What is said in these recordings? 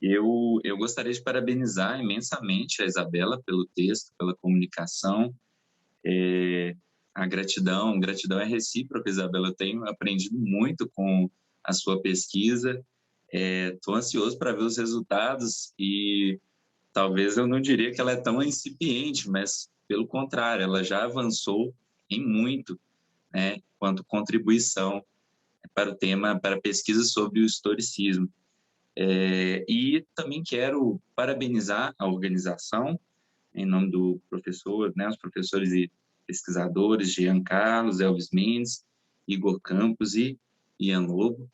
Eu gostaria de parabenizar imensamente a Isabela pelo texto, pela comunicação. É, gratidão é recíproca, Isabela. Eu tenho aprendido muito com a sua pesquisa. Estou ansioso para ver os resultados e talvez eu não diria que ela é tão incipiente, mas pelo contrário, ela já avançou em muito, né, quanto contribuição para o tema, para a pesquisa sobre o historicismo. E também quero parabenizar a organização, em nome do professor, né, os professores e pesquisadores Jean Carlos, Elvis Mendes, Igor Campos e Ian Lobo,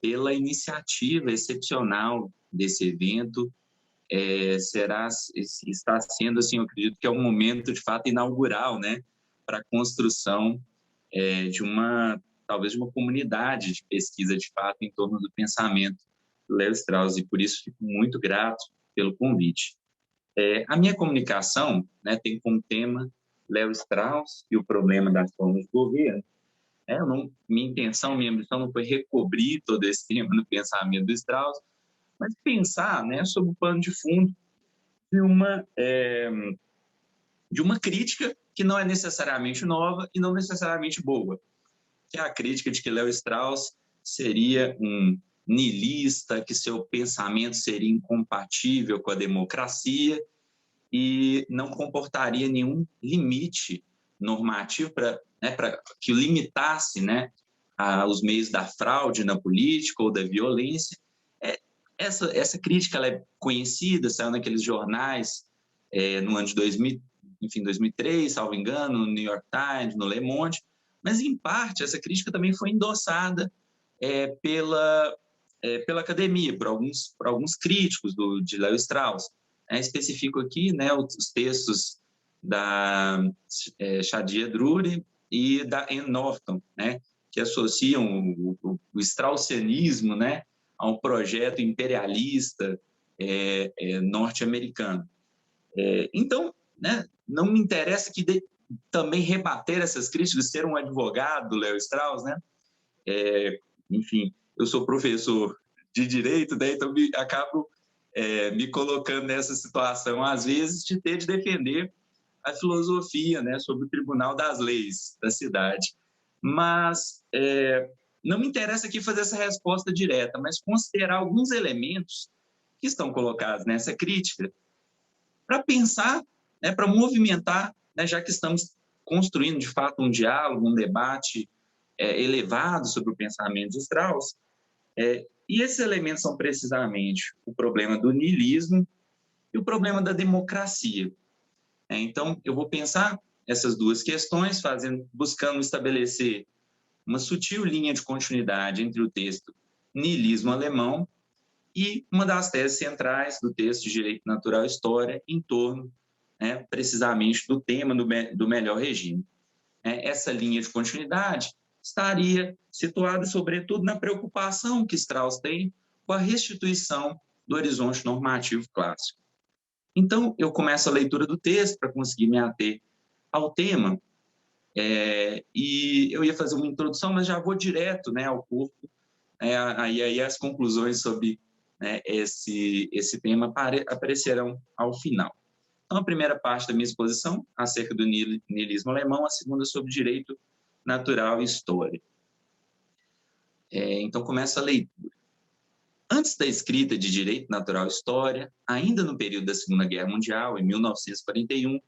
pela iniciativa excepcional desse evento. Está sendo, assim, eu acredito que é um momento, de fato, inaugural, né, para a construção talvez de uma comunidade de pesquisa, de fato, em torno do pensamento do Léo Strauss, e por isso fico muito grato pelo convite. A minha comunicação, né, tem como tema Léo Strauss e o problema das formas de governo. Minha intenção, minha ambição não foi recobrir todo esse tema no pensamento do Strauss, mas pensar, né, sobre o pano de fundo de uma crítica que não é necessariamente nova e não necessariamente boa, que é a crítica de que Léo Strauss seria um niilista, que seu pensamento seria incompatível com a democracia e não comportaria nenhum limite normativo que limitasse, né, os meios da fraude na política ou da violência. Essa crítica ela é conhecida, saiu naqueles jornais no ano de 2003, salvo engano, no New York Times, no Le Monde, mas, em parte, essa crítica também foi endossada pela academia, por alguns críticos de Léo Strauss. Especifico aqui, né, os textos da Shadia Drury e da Anne Norton, né, que associam o straussianismo, né, a um projeto imperialista norte-americano. Então, né, não me interessa também rebater essas críticas, ser um advogado do Léo Strauss, né? Enfim, eu sou professor de direito, né? Então acabo me colocando nessa situação, às vezes, de ter de defender a filosofia, né, sobre o Tribunal das Leis da cidade. Mas não me interessa aqui fazer essa resposta direta, mas considerar alguns elementos que estão colocados nessa crítica para pensar, né, para movimentar, né, já que estamos construindo, de fato, um diálogo, um debate elevado sobre o pensamento de Strauss. E esses elementos são precisamente o problema do niilismo e o problema da democracia. Então, eu vou pensar essas duas questões, buscando estabelecer uma sutil linha de continuidade entre o texto Niilismo Alemão e uma das teses centrais do texto de Direito Natural e História em torno, né, precisamente do tema do melhor regime. Essa linha de continuidade estaria situada, sobretudo, na preocupação que Strauss tem com a restituição do horizonte normativo clássico. Então, eu começo a leitura do texto para conseguir me ater ao tema, e eu ia fazer uma introdução, mas já vou direto, né, ao corpo, aí as conclusões sobre, né, esse tema aparecerão ao final. Então, a primeira parte da minha exposição, acerca do niilismo alemão, a segunda sobre direito natural e história. Então, começa a leitura. Antes da escrita de Direito Natural e História, ainda no período da Segunda Guerra Mundial, em 1941,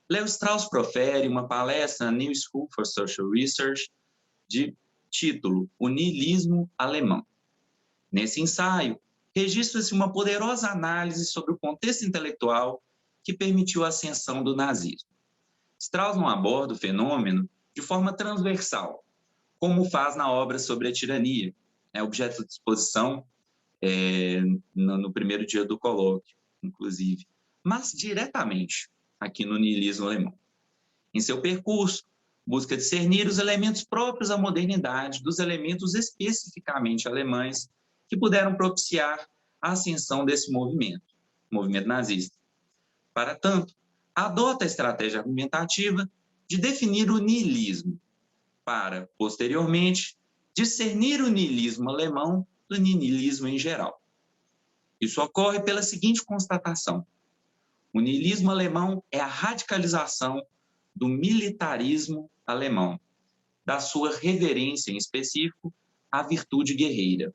Léo Strauss profere uma palestra na New School for Social Research de título O Niilismo Alemão. Nesse ensaio, registra-se uma poderosa análise sobre o contexto intelectual que permitiu a ascensão do nazismo. Strauss não aborda o fenômeno de forma transversal, como faz na obra sobre a tirania, objeto de exposição no primeiro dia do colóquio, inclusive, mas diretamente aqui no niilismo alemão. Em seu percurso, busca discernir os elementos próprios à modernidade dos elementos especificamente alemães que puderam propiciar a ascensão desse movimento nazista. Para tanto, adota a estratégia argumentativa de definir o niilismo, para, posteriormente, discernir o niilismo alemão do niilismo em geral. Isso ocorre pela seguinte constatação: o niilismo alemão é a radicalização do militarismo alemão, da sua reverência, em específico, à virtude guerreira.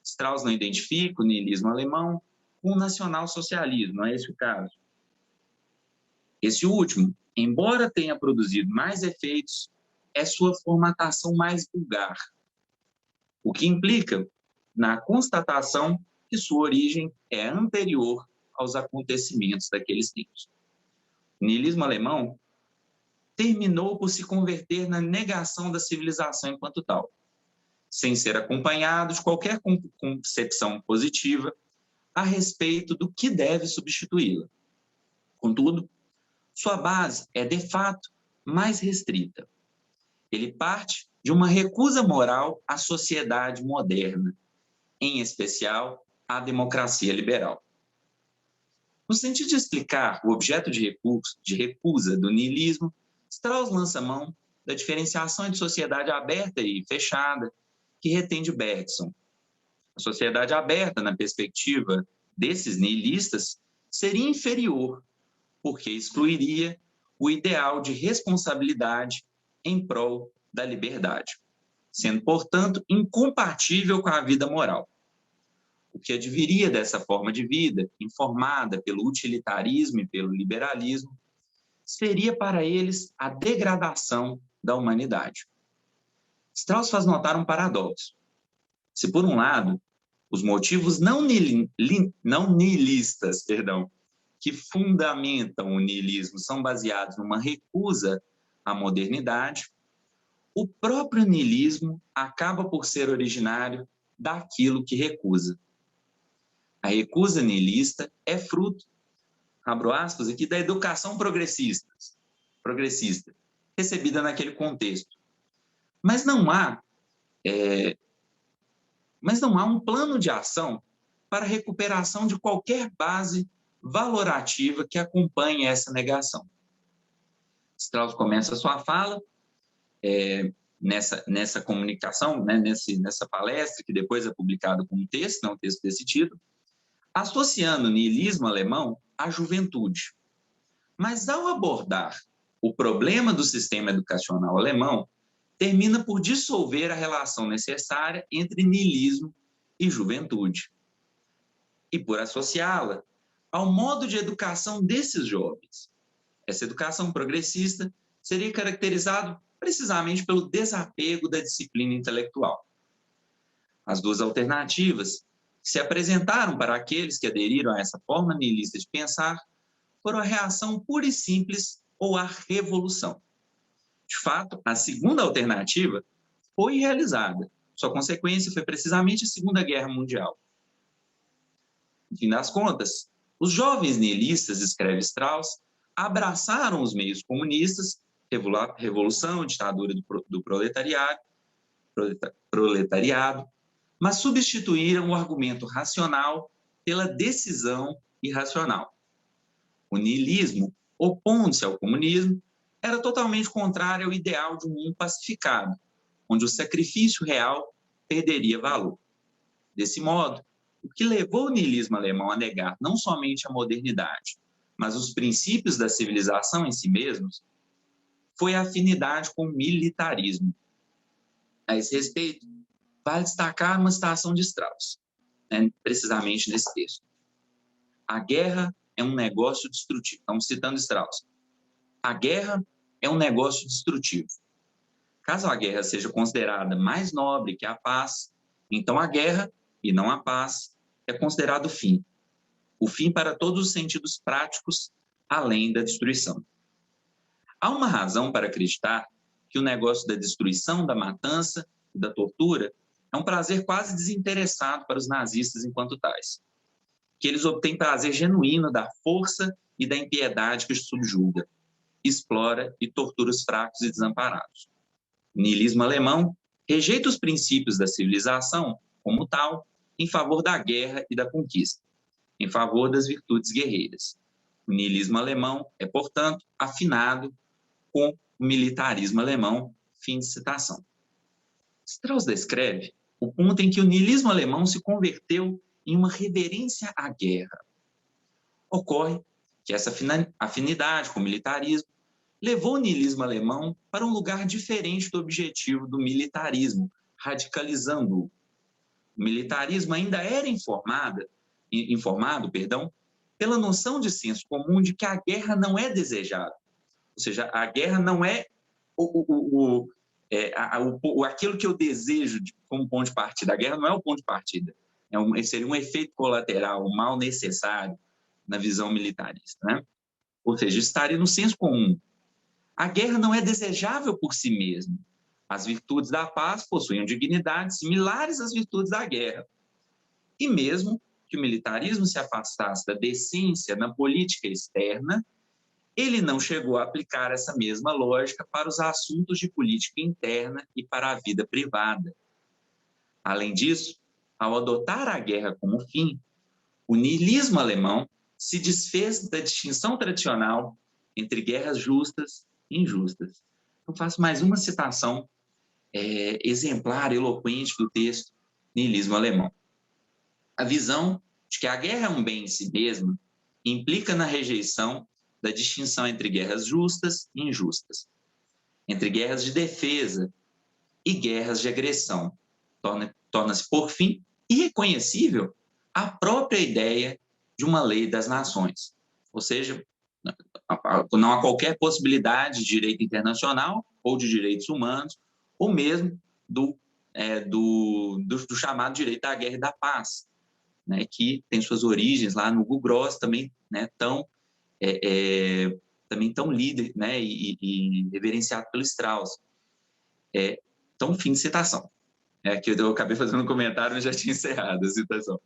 Strauss não identifica o niilismo alemão com o nacionalsocialismo, não é esse o caso. Esse último, embora tenha produzido mais efeitos, é sua formatação mais vulgar, o que implica na constatação que sua origem é anterior aos acontecimentos daqueles tempos. O niilismo alemão terminou por se converter na negação da civilização enquanto tal, sem ser acompanhado de qualquer concepção positiva a respeito do que deve substituí-la. Contudo, sua base é, de fato, mais restrita. Ele parte de uma recusa moral à sociedade moderna, em especial à democracia liberal. No sentido de explicar o objeto de recusa do niilismo, Strauss lança mão da diferenciação entre sociedade aberta e fechada, que retém de Bergson. A sociedade aberta, na perspectiva desses niilistas, seria inferior, porque excluiria o ideal de responsabilidade em prol da liberdade, sendo, portanto, incompatível com a vida moral. O que adviria dessa forma de vida, informada pelo utilitarismo e pelo liberalismo, seria para eles a degradação da humanidade. Strauss faz notar um paradoxo. Se, por um lado, os motivos não niilistas, que fundamentam o niilismo são baseados numa recusa à modernidade, o próprio niilismo acaba por ser originário daquilo que recusa. A recusa niilista é fruto, abro aspas aqui, da educação progressista, recebida naquele contexto. Mas não há um plano de ação para a recuperação de qualquer base valorativa que acompanhe essa negação. Strauss começa a sua fala nessa comunicação, né, nessa palestra, que depois é publicado como texto, não um texto desse título, associando o niilismo alemão à juventude. Mas, ao abordar o problema do sistema educacional alemão, termina por dissolver a relação necessária entre niilismo e juventude, e por associá-la ao modo de educação desses jovens. Essa educação progressista seria caracterizada precisamente pelo desapego da disciplina intelectual. As duas alternativas que se apresentaram para aqueles que aderiram a essa forma niilista de pensar foram a reação pura e simples ou a revolução. De fato, a segunda alternativa foi realizada. Sua consequência foi precisamente a Segunda Guerra Mundial. No fim das contas, os jovens niilistas, escreve Strauss, abraçaram os meios comunistas, revolução, ditadura do proletariado, mas substituíram o argumento racional pela decisão irracional. O niilismo, opondo-se ao comunismo, era totalmente contrário ao ideal de um mundo pacificado, onde o sacrifício real perderia valor. Desse modo, o que levou o niilismo alemão a negar não somente a modernidade, mas os princípios da civilização em si mesmos, foi a afinidade com o militarismo. A esse respeito, vale destacar uma citação de Strauss, precisamente nesse texto. A guerra é um negócio destrutivo. Estamos citando Strauss. A guerra é um negócio destrutivo. Caso a guerra seja considerada mais nobre que a paz, então a guerra, e não a paz, é considerado o fim. O fim para todos os sentidos práticos, além da destruição. Há uma razão para acreditar que o negócio da destruição, da matança e da tortura é um prazer quase desinteressado para os nazistas enquanto tais. Que eles obtêm prazer genuíno da força e da impiedade que os subjuga, explora e tortura os fracos e desamparados. O niilismo alemão rejeita os princípios da civilização como tal em favor da guerra e da conquista, em favor das virtudes guerreiras. O niilismo alemão é, portanto, afinado com o militarismo alemão. Fim de citação. Strauss descreve o ponto em que o niilismo alemão se converteu em uma reverência à guerra. Ocorre que essa afinidade com o militarismo levou o niilismo alemão para um lugar diferente do objetivo do militarismo, radicalizando-o. O militarismo ainda era informado, pela noção de senso comum de que a guerra não é desejada. Ou seja, a guerra não é aquilo que eu desejo como ponto de partida. A guerra não é o ponto de partida. Seria um efeito colateral, um mal necessário na visão militarista, né? Ou seja, estaria no senso comum. A guerra não é desejável por si mesma. As virtudes da paz possuíam dignidades similares às virtudes da guerra. E mesmo que o militarismo se afastasse da decência na política externa, ele não chegou a aplicar essa mesma lógica para os assuntos de política interna e para a vida privada. Além disso, ao adotar a guerra como fim, o niilismo alemão se desfez da distinção tradicional entre guerras justas e injustas. Eu faço mais uma citação exemplar, eloquente do texto Niilismo Alemão. A visão de que a guerra é um bem em si mesma implica na rejeição da distinção entre guerras justas e injustas, entre guerras de defesa e guerras de agressão. Torna-se, por fim, irreconhecível a própria ideia de uma lei das nações. Ou seja, não há qualquer possibilidade de direito internacional ou de direitos humanos, ou mesmo do chamado direito da guerra e da paz, né, que tem suas origens lá no Hugo Gross, também, né, tão líder, né, e reverenciado pelo Strauss. Então, fim de citação. Que eu acabei fazendo um comentário, mas já tinha encerrado a citação.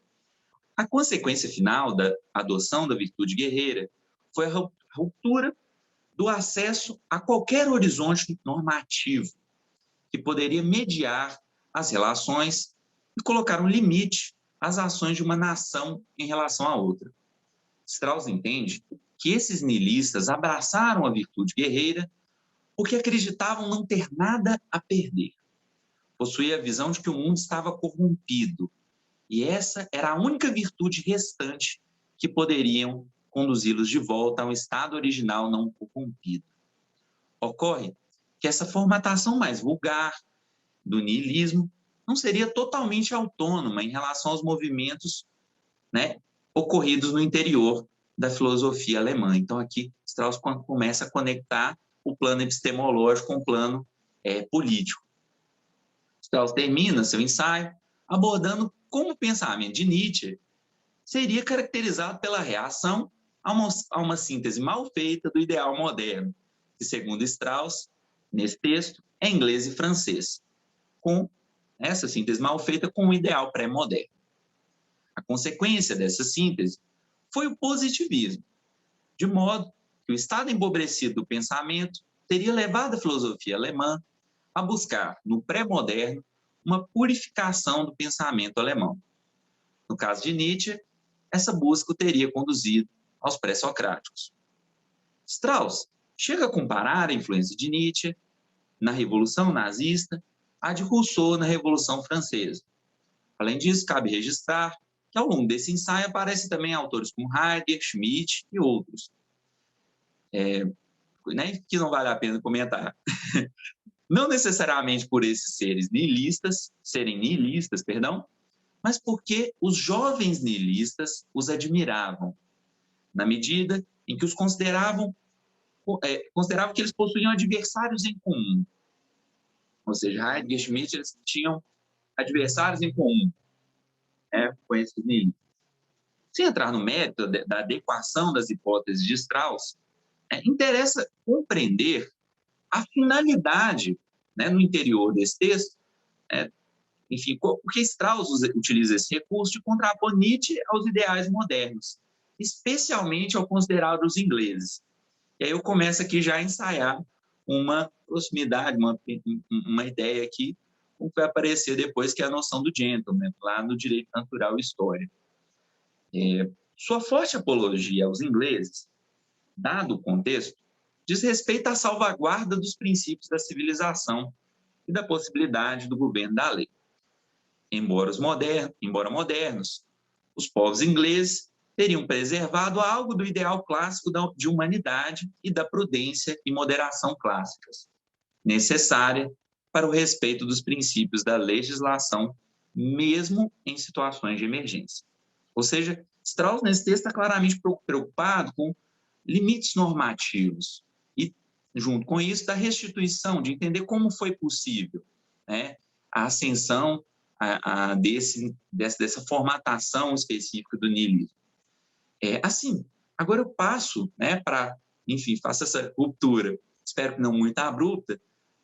A consequência final da adoção da virtude guerreira foi a ruptura do acesso a qualquer horizonte normativo que poderia mediar as relações e colocar um limite às ações de uma nação em relação à outra. Strauss entende que esses niilistas abraçaram a virtude guerreira porque acreditavam não ter nada a perder. Possuía a visão de que o mundo estava corrompido, e essa era a única virtude restante que poderiam conduzi-los de volta ao estado original não corrompido. Ocorre que essa formatação mais vulgar do niilismo não seria totalmente autônoma em relação aos movimentos, né, ocorridos no interior da filosofia alemã. Então, aqui, Strauss começa a conectar o plano epistemológico com o plano político. Strauss termina seu ensaio abordando como o pensamento de Nietzsche seria caracterizado pela reação a uma síntese mal feita do ideal moderno, que, segundo Strauss, nesse texto, é inglês e francês, com essa síntese mal feita com o ideal pré-moderno. A consequência dessa síntese foi o positivismo, de modo que o estado empobrecido do pensamento teria levado a filosofia alemã a buscar, no pré-moderno, uma purificação do pensamento alemão. No caso de Nietzsche, essa busca o teria conduzido aos pré-socráticos. Strauss chega a comparar a influência de Nietzsche na Revolução Nazista à de Rousseau na Revolução Francesa. Além disso, cabe registrar que ao longo desse ensaio aparecem também autores como Heidegger, Schmitt e outros, que não vale a pena comentar. Não necessariamente por esses serem niilistas, mas porque os jovens niilistas os admiravam, na medida em que os consideravam que eles possuíam adversários em comum. Ou seja, Heidegger e Schmitt, eles tinham adversários em comum, com esses niilistas. Sem entrar no mérito da adequação das hipóteses de Strauss, interessa compreender a finalidade, né, no interior desse texto, enfim, porque Strauss utiliza esse recurso de contrapor Nietzsche aos ideais modernos, especialmente ao considerar os ingleses. E aí eu começo aqui já a ensaiar uma proximidade, uma ideia aqui, como vai aparecer depois, que é a noção do gentleman, lá no direito natural e história. Sua forte apologia aos ingleses, dado o contexto, diz respeito à salvaguarda dos princípios da civilização e da possibilidade do governo da lei. Embora modernos, os povos ingleses teriam preservado algo do ideal clássico de humanidade e da prudência e moderação clássicas, necessária para o respeito dos princípios da legislação, mesmo em situações de emergência. Ou seja, Strauss, nesse texto, está claramente preocupado com limites normativos e, junto com isso, da restituição, de entender como foi possível, né, a ascensão dessa formatação específica do niilismo. Assim, agora eu passo, né, para, enfim, faço essa ruptura, espero que não muito abrupta,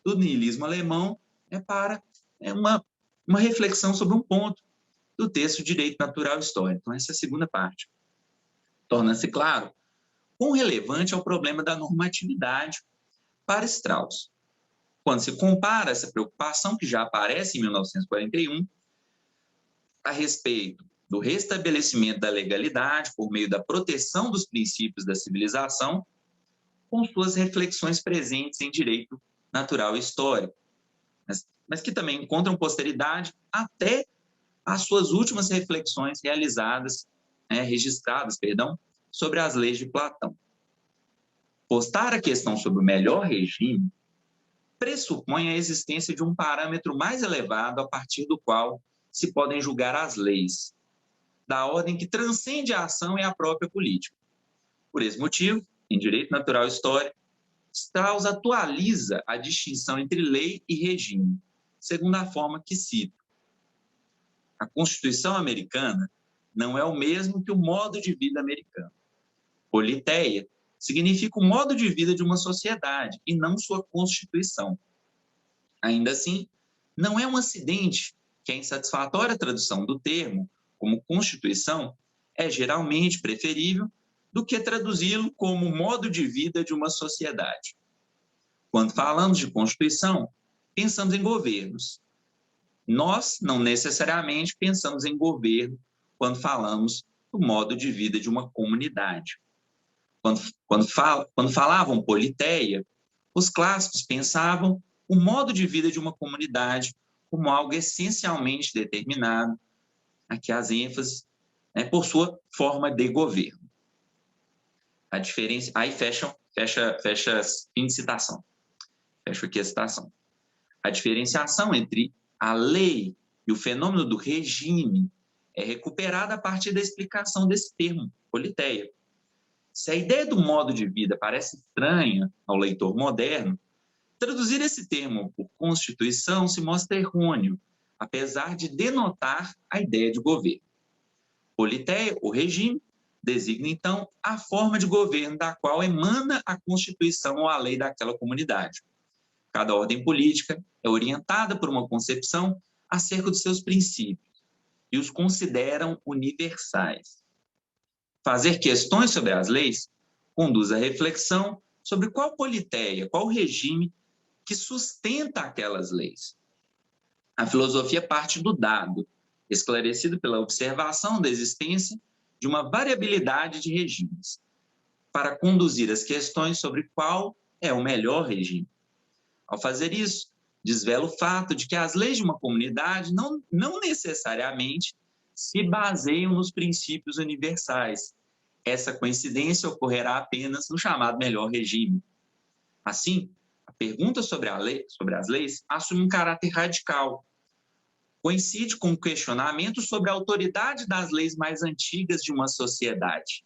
do niilismo alemão para uma reflexão sobre um ponto do texto Direito Natural e História. Então, essa é a segunda parte. Torna-se claro quão relevante é o problema da normatividade para Strauss. Quando se compara essa preocupação que já aparece em 1941 a respeito do restabelecimento da legalidade por meio da proteção dos princípios da civilização, com suas reflexões presentes em direito natural e histórico, mas que também encontram posteridade até as suas últimas reflexões registradas, sobre as leis de Platão. Postar a questão sobre o melhor regime pressupõe a existência de um parâmetro mais elevado a partir do qual se podem julgar as leis, da ordem que transcende a ação e a própria política. Por esse motivo, em Direito Natural e História, Strauss atualiza a distinção entre lei e regime, segundo a forma que cito. A Constituição americana não é o mesmo que o modo de vida americano. Politeia significa o modo de vida de uma sociedade e não sua Constituição. Ainda assim, não é um acidente que a insatisfatória tradução do termo como Constituição é geralmente preferível do que traduzi-lo como modo de vida de uma sociedade. Quando falamos de Constituição, pensamos em governos. Nós não necessariamente pensamos em governo quando falamos do modo de vida de uma comunidade. Quando falavam politeia, os clássicos pensavam o modo de vida de uma comunidade como algo essencialmente determinado, aqui as ênfases, por sua forma de governo. A diferença, aí fecha fim de citação. Fecho aqui a citação. A diferenciação entre a lei e o fenômeno do regime é recuperada a partir da explicação desse termo, politeia. Se a ideia do modo de vida parece estranha ao leitor moderno, traduzir esse termo por Constituição se mostra errôneo, apesar de denotar a ideia de governo. Politeia, o regime, designa, então, a forma de governo da qual emana a Constituição ou a lei daquela comunidade. Cada ordem política é orientada por uma concepção acerca dos seus princípios e os consideram universais. Fazer questões sobre as leis conduz à reflexão sobre qual politeia, qual regime que sustenta aquelas leis. A filosofia parte do dado, esclarecido pela observação da existência de uma variabilidade de regimes, para conduzir as questões sobre qual é o melhor regime. Ao fazer isso, desvela o fato de que as leis de uma comunidade não necessariamente se baseiam nos princípios universais. Essa coincidência ocorrerá apenas no chamado melhor regime. Assim, a pergunta sobre as leis assume um caráter radical. Coincide com o questionamento sobre a autoridade das leis mais antigas de uma sociedade.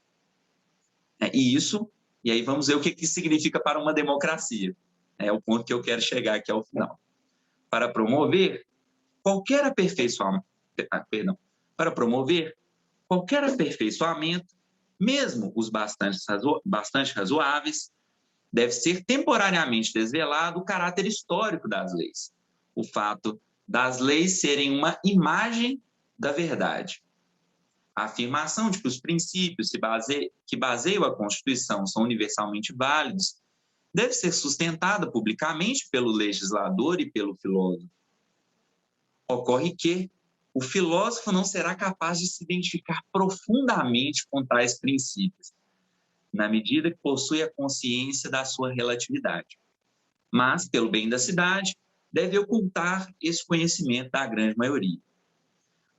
E aí vamos ver o que isso significa para uma democracia. É o ponto que eu quero chegar aqui ao final. Para promover qualquer aperfeiçoamento, mesmo os bastante razoáveis, deve ser temporariamente desvelado o caráter histórico das leis, o fato das leis serem uma imagem da verdade. A afirmação de que os princípios que baseiam a Constituição são universalmente válidos deve ser sustentada publicamente pelo legislador e pelo filósofo. Ocorre que o filósofo não será capaz de se identificar profundamente com tais princípios, na medida que possui a consciência da sua relatividade. Mas, pelo bem da cidade, deve ocultar esse conhecimento da grande maioria.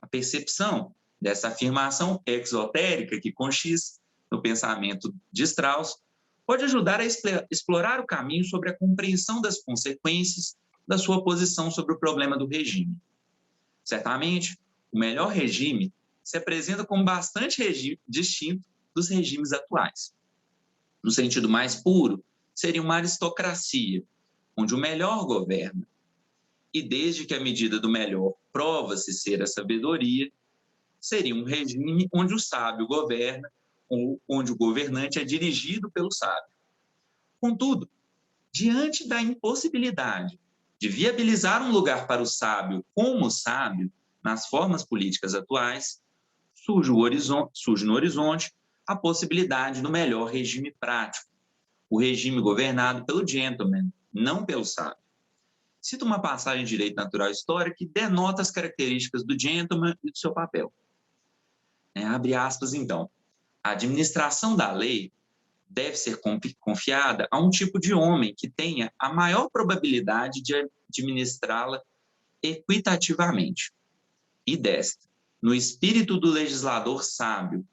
A percepção dessa afirmação exotérica que com X no pensamento de Strauss pode ajudar a explorar o caminho sobre a compreensão das consequências da sua posição sobre o problema do regime. Certamente, o melhor regime se apresenta como bastante distinto dos regimes atuais. No sentido mais puro, seria uma aristocracia, onde o melhor governa. E desde que a medida do melhor prova-se ser a sabedoria, seria um regime onde o sábio governa, ou onde o governante é dirigido pelo sábio. Contudo, diante da impossibilidade de viabilizar um lugar para o sábio como sábio nas formas políticas atuais, surge no horizonte a possibilidade do melhor regime prático, o regime governado pelo gentleman, não pelo sábio. Cito uma passagem de Direito Natural e História que denota as características do gentleman e do seu papel. Abre aspas, então. A administração da lei deve ser confiada a um tipo de homem que tenha a maior probabilidade de administrá-la equitativamente. E desta, no espírito do legislador sábio,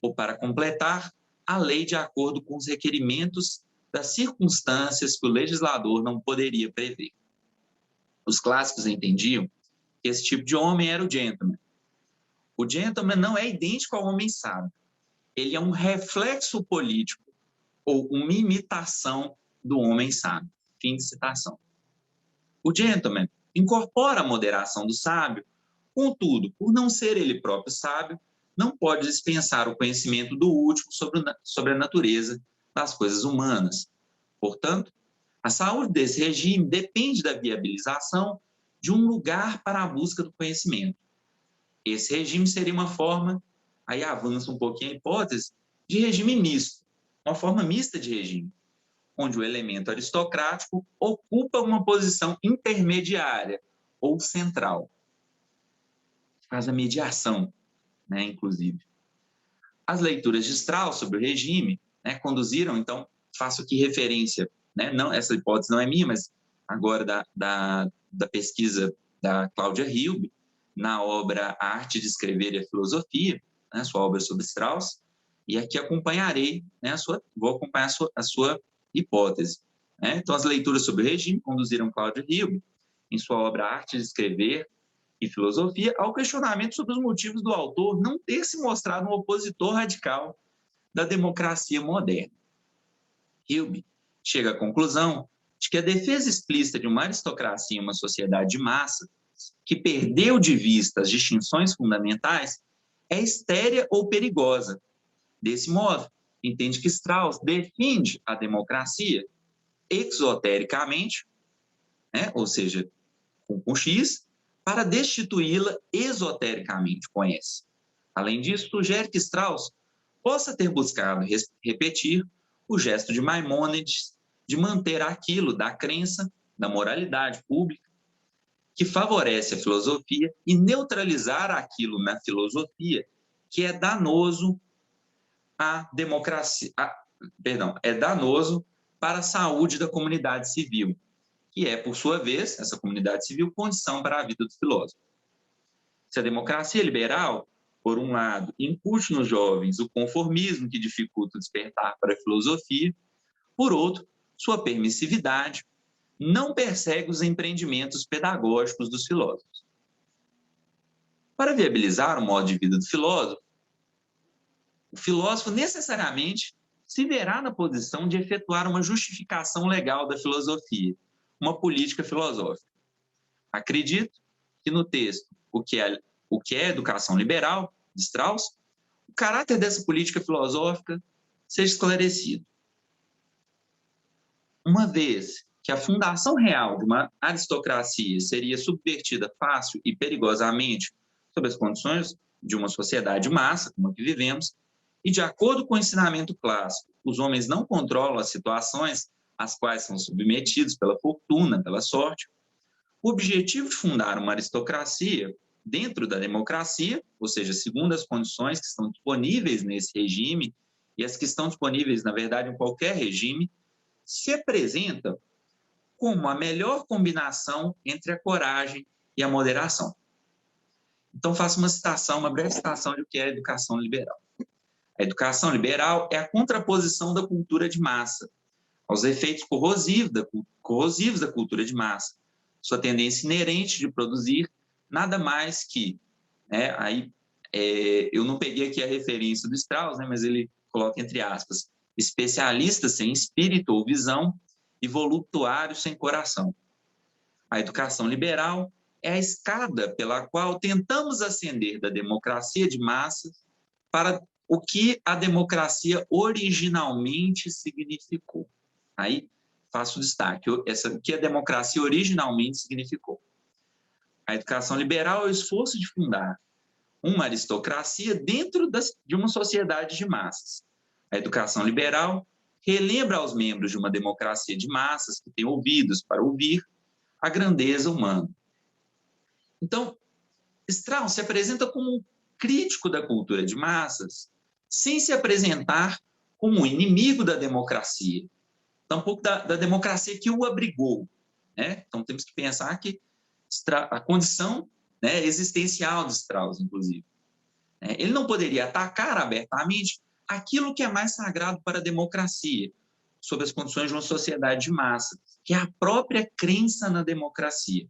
ou para completar a lei de acordo com os requerimentos das circunstâncias que o legislador não poderia prever. Os clássicos entendiam que esse tipo de homem era o gentleman. O gentleman não é idêntico ao homem sábio. Ele é um reflexo político ou uma imitação do homem sábio. Fim de citação. O gentleman incorpora a moderação do sábio, contudo, por não ser ele próprio sábio, não pode dispensar o conhecimento do último sobre a natureza das coisas humanas. Portanto, a saúde desse regime depende da viabilização de um lugar para a busca do conhecimento. Esse regime seria uma forma, aí avança um pouquinho a hipótese, de regime misto, uma forma mista de regime, onde o elemento aristocrático ocupa uma posição intermediária ou central. Faz a mediação, inclusive. As leituras de Strauss sobre o regime conduziram, então, faço aqui referência, não, essa hipótese não é minha, mas agora da pesquisa da Cláudia Hilbe, na obra A Arte de Escrever e a Filosofia, sua obra sobre Strauss, e aqui acompanharei, vou acompanhar a sua hipótese. Então, as leituras sobre o regime conduziram Cláudia Hilbe, em sua obra A Arte de Escrever e Filosofia, ao questionamento sobre os motivos do autor não ter se mostrado um opositor radical da democracia moderna. Hilbe chega à conclusão de que a defesa explícita de uma aristocracia em uma sociedade de massa, que perdeu de vista as distinções fundamentais, é estérea ou perigosa. Desse modo, entende que Strauss defende a democracia exotericamente, ou seja, com X, para destituí-la esotericamente com S. Além disso, sugere que Strauss possa ter buscado repetir o gesto de Maimônides de manter aquilo da crença, da moralidade pública, que favorece a filosofia, e neutralizar aquilo na filosofia que é danoso à democracia, é danoso para a saúde da comunidade civil, que é, por sua vez, essa comunidade civil, condição para a vida do filósofo. Se a democracia liberal, por um lado, incute nos jovens o conformismo que dificulta o despertar para a filosofia, por outro, sua permissividade não persegue os empreendimentos pedagógicos dos filósofos. Para viabilizar o modo de vida do filósofo, o filósofo necessariamente se verá na posição de efetuar uma justificação legal da filosofia, uma política filosófica. Acredito que no texto O que é Educação Liberal, de Strauss, o caráter dessa política filosófica seja esclarecido. Uma vez que a fundação real de uma aristocracia seria subvertida fácil e perigosamente sob as condições de uma sociedade de massa, como a que vivemos, e de acordo com o ensinamento clássico, os homens não controlam as situações às quais são submetidos pela fortuna, pela sorte, o objetivo de fundar uma aristocracia dentro da democracia, ou seja, segundo as condições que estão disponíveis nesse regime e as que estão disponíveis, na verdade, em qualquer regime, se apresenta como a melhor combinação entre a coragem e a moderação. Então, faço uma citação, uma breve citação de o que é a educação liberal. A educação liberal é a contraposição da cultura de massa aos efeitos corrosivos da cultura de massa, sua tendência inerente de produzir nada mais que, né, eu não peguei aqui a referência do Strauss, né, mas ele coloca entre aspas, especialistas sem espírito ou visão e voluptuários sem coração. A educação liberal é a escada pela qual tentamos ascender da democracia de massas para o que a democracia originalmente significou. Aí faço o destaque, o que a democracia originalmente significou. A educação liberal é o esforço de fundar uma aristocracia dentro de uma sociedade de massas. A educação liberal relembra aos membros de uma democracia de massas que tem ouvidos para ouvir a grandeza humana. Então, Strauss se apresenta como um crítico da cultura de massas, sem se apresentar como um inimigo da democracia, tampouco da democracia que o abrigou, né? Então, temos que pensar que a condição, né, existencial de Strauss, inclusive. Ele não poderia atacar abertamente aquilo que é mais sagrado para a democracia, sob as condições de uma sociedade de massa, que é a própria crença na democracia.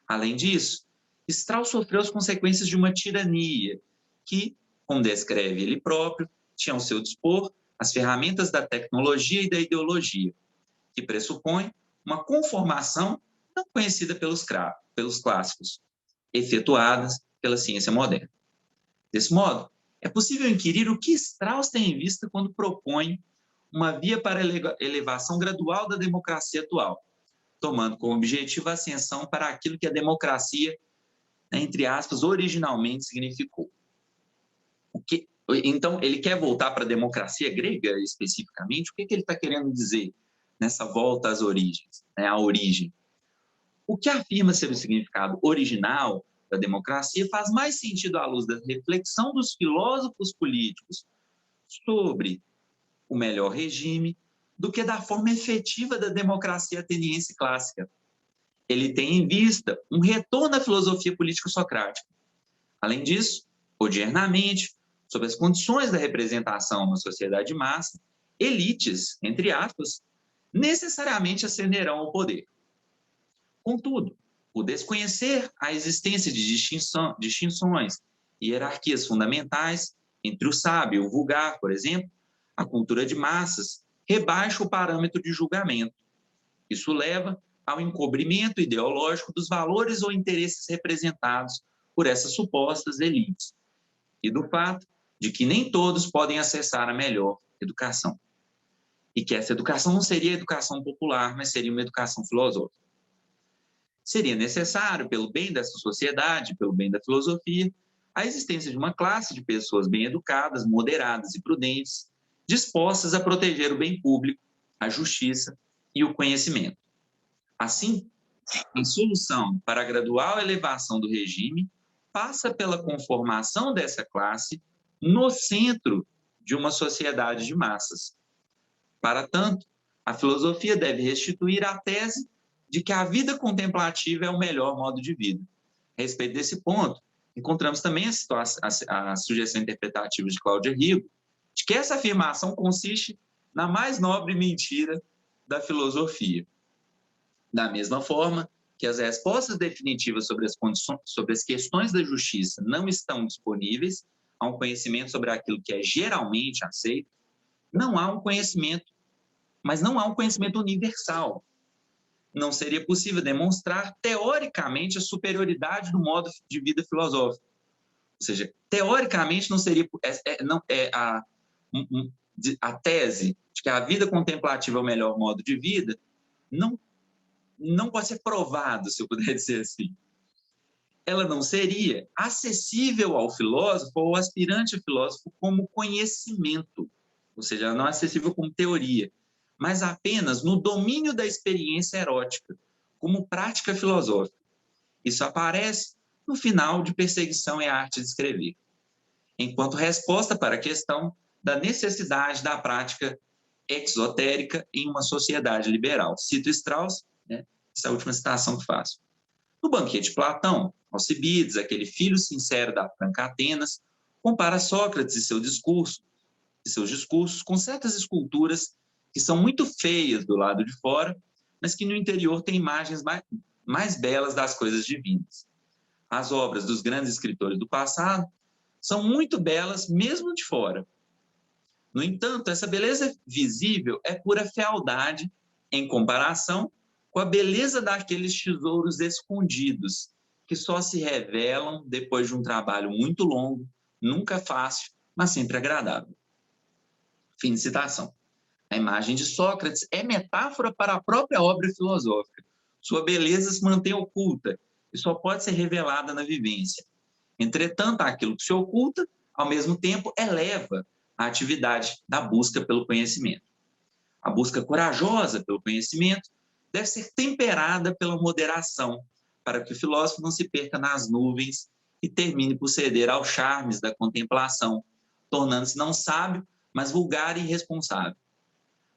Além disso, Strauss sofreu as consequências de uma tirania que, como descreve ele próprio, tinha ao seu dispor as ferramentas da tecnologia e da ideologia, que pressupõe uma conformação não conhecida pelos clássicos, efetuadas pela ciência moderna. Desse modo, é possível inquirir o que Strauss tem em vista quando propõe uma via para a elevação gradual da democracia atual, tomando como objetivo a ascensão para aquilo que a democracia, entre aspas, originalmente significou. Então, ele quer voltar para a democracia grega, especificamente? O que ele está querendo dizer nessa volta às origens, né, à origem? O que afirma ser o significado original da democracia faz mais sentido à luz da reflexão dos filósofos políticos sobre o melhor regime do que da forma efetiva da democracia ateniense clássica. Ele tem em vista um retorno à filosofia política socrática. Além disso, odiernamente, sob as condições da representação na sociedade de massa, elites, entre aspas, necessariamente ascenderão ao poder. Contudo, por desconhecer a existência de distinções e hierarquias fundamentais entre o sábio e o vulgar, por exemplo, a cultura de massas rebaixa o parâmetro de julgamento. Isso leva ao encobrimento ideológico dos valores ou interesses representados por essas supostas elites e do fato de que nem todos podem acessar a melhor educação. E que essa educação não seria educação popular, mas seria uma educação filosófica. Seria necessário, pelo bem dessa sociedade, pelo bem da filosofia, a existência de uma classe de pessoas bem educadas, moderadas e prudentes, dispostas a proteger o bem público, a justiça e o conhecimento. Assim, a solução para a gradual elevação do regime passa pela conformação dessa classe no centro de uma sociedade de massas. Para tanto, a filosofia deve restituir a tese de que a vida contemplativa é o melhor modo de vida. A respeito desse ponto, encontramos também a sugestão interpretativa de Cláudia Rigo, de que essa afirmação consiste na mais nobre mentira da filosofia. Da mesma forma que as respostas definitivas sobre as questões da justiça não estão disponíveis, há um conhecimento sobre aquilo que é geralmente aceito, não há um conhecimento, mas não há um conhecimento universal. Não seria possível demonstrar teoricamente a superioridade do modo de vida filosófico. Ou seja, teoricamente não seria a tese de que a vida contemplativa é o melhor modo de vida não pode ser provada, se eu puder dizer assim. Ela não seria acessível ao filósofo ou ao aspirante a filósofo como conhecimento, ou seja, ela não é acessível como teoria, mas apenas no domínio da experiência erótica, como prática filosófica. Isso aparece no final de Perseguição é a Arte de Escrever, enquanto resposta para a questão da necessidade da prática exotérica em uma sociedade liberal. Cito Strauss, né? Essa é a última citação que faço. No Banquete de Platão, Alcibiades, aquele filho sincero da Franca Atenas, compara Sócrates e seus discursos com certas esculturas que são muito feias do lado de fora, mas que no interior têm imagens mais belas das coisas divinas. As obras dos grandes escritores do passado são muito belas mesmo de fora. No entanto, essa beleza visível é pura fealdade em comparação com a beleza daqueles tesouros escondidos, que só se revelam depois de um trabalho muito longo, nunca fácil, mas sempre agradável. Fim de citação. A imagem de Sócrates é metáfora para a própria obra filosófica. Sua beleza se mantém oculta e só pode ser revelada na vivência. Entretanto, aquilo que se oculta, ao mesmo tempo, eleva a atividade da busca pelo conhecimento. A busca corajosa pelo conhecimento deve ser temperada pela moderação, para que o filósofo não se perca nas nuvens e termine por ceder aos charmes da contemplação, tornando-se não sábio, mas vulgar e irresponsável.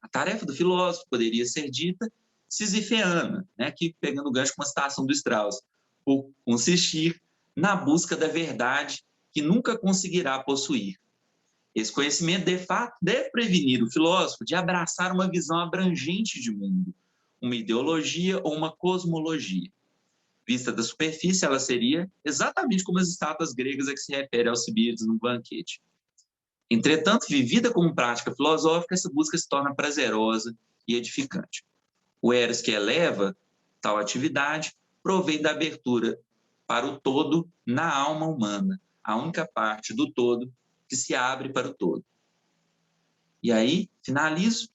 A tarefa do filósofo poderia ser dita sisypheana, que, pegando o gancho com uma citação do Strauss, por consistir na busca da verdade que nunca conseguirá possuir. Esse conhecimento, de fato, deve prevenir o filósofo de abraçar uma visão abrangente de mundo, uma ideologia ou uma cosmologia. Vista da superfície, ela seria exatamente como as estátuas gregas a que se refere Alcibiades no banquete. Entretanto, vivida como prática filosófica, essa busca se torna prazerosa e edificante. O eros que eleva tal atividade provém da abertura para o todo na alma humana, a única parte do todo que se abre para o todo. E aí, finalizo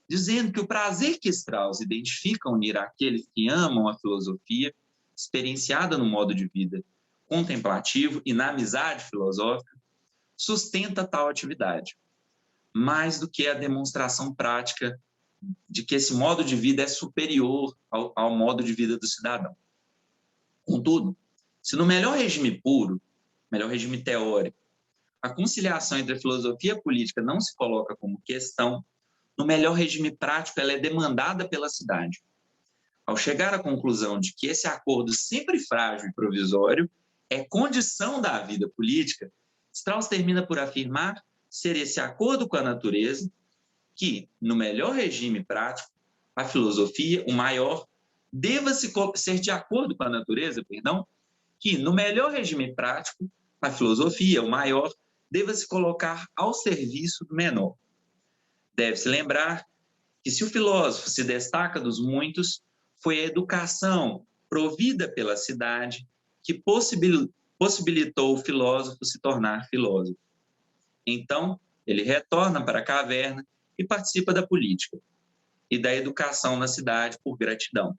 dizendo que o prazer que Strauss identifica unir àqueles que amam a filosofia, experienciada no modo de vida contemplativo e na amizade filosófica, sustenta tal atividade, mais do que a demonstração prática de que esse modo de vida é superior ao modo de vida do cidadão. Contudo, se no melhor regime puro, melhor regime teórico, a conciliação entre a filosofia e a política não se coloca como questão, no melhor regime prático ela é demandada pela cidade. Ao chegar à conclusão de que esse acordo sempre frágil e provisório é condição da vida política, Strauss termina por afirmar ser esse acordo com a natureza que, no melhor regime prático, a filosofia, o maior, deva ser de acordo com a natureza, que, no melhor regime prático, a filosofia, o maior, deva se colocar ao serviço do menor. Deve-se lembrar que, se o filósofo se destaca dos muitos, foi a educação provida pela cidade que possibilitou o filósofo se tornar filósofo. Então, ele retorna para a caverna e participa da política e da educação na cidade por gratidão.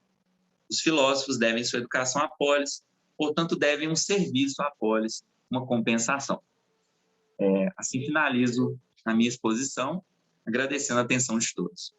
Os filósofos devem sua educação à polis, portanto, devem um serviço à polis, uma compensação. Assim finalizo a minha exposição, agradecendo a atenção de todos.